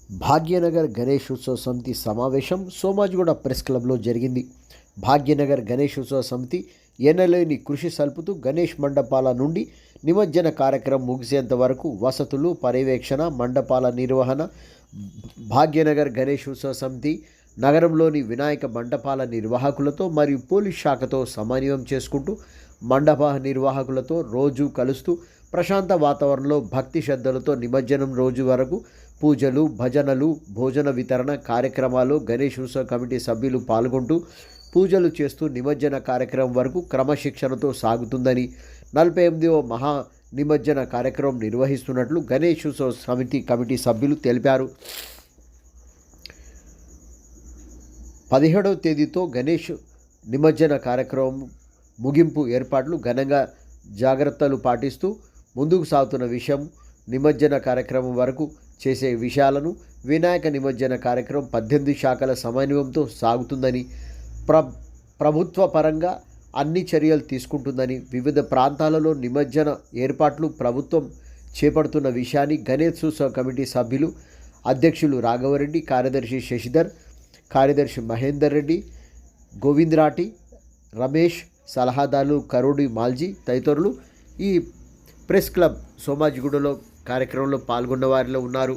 భాగ్యనగర్ గణేష్ ఉత్సవ సమితి సమావేశం సోమాజిగూడ ప్రెస్ క్లబ్లో జరిగింది. భాగ్యనగర్ గణేష్ ఉత్సవ సమితి ఎనలేని కృషి సల్పుతూ గణేష్ మండపాల నుండి నిమజ్జన కార్యక్రమం ముగిసేంత వరకు వసతులు, పర్యవేక్షణ, మండపాల నిర్వహణ, భాగ్యనగర్ గణేష్ ఉత్సవ సమితి నగరంలోని వినాయక మండపాల నిర్వాహకులతో మరియు పోలీస్ శాఖతో సమన్వయం చేసుకుంటూ మండప నిర్వాహకులతో రోజు కలుస్తూ ప్రశాంత వాతావరణంలో భక్తి శ్రద్ధలతో నిమజ్జనం రోజు వరకు పూజలు, భజనలు, భోజన వితరణ కార్యక్రమాలు గణేష్ ఉత్సవ కమిటీ సభ్యులు పాల్గొంటూ పూజలు చేస్తూ నిమజ్జన కార్యక్రమం వరకు క్రమశిక్షణతో సాగుతుందని, 48వ మహా నిమజ్జన కార్యక్రమం నిర్వహిస్తున్నట్లు గణేష్ ఉత్సవ సమితి కమిటీ సభ్యులు తెలిపారు. 17వ తేదీతో గణేష్ నిమజ్జన కార్యక్రమం ముగింపు ఏర్పాట్లు ఘనంగా జాగ్రత్తలు పాటిస్తూ ముందుకు సాగుతున్న విషయం, నిమజ్జన కార్యక్రమం వరకు చేసే విషయాలను వినాయక నిమజ్జన కార్యక్రమం 18 శాఖల సమన్వయంతో సాగుతుందని, ప్రభుత్వ పరంగా అన్ని చర్యలు తీసుకుంటుందని, వివిధ ప్రాంతాలలో నిమజ్జన ఏర్పాట్లు ప్రభుత్వం చేపడుతున్న విషయాన్ని గణేష్ ఉత్సవ కమిటీ సభ్యులు అధ్యక్షులు రాఘవరెడ్డి, కార్యదర్శి శశిధర్, కార్యదర్శి మహేందర్ రెడ్డి, గోవిందరాటి, రమేష్, సలహాదారులు కరోడి మాల్జీ తదితరులు ఈ ప్రెస్ క్లబ్ సోమాజిగూడలో కార్యక్రమంలో పాల్గొన్న వారిలో ఉన్నారు.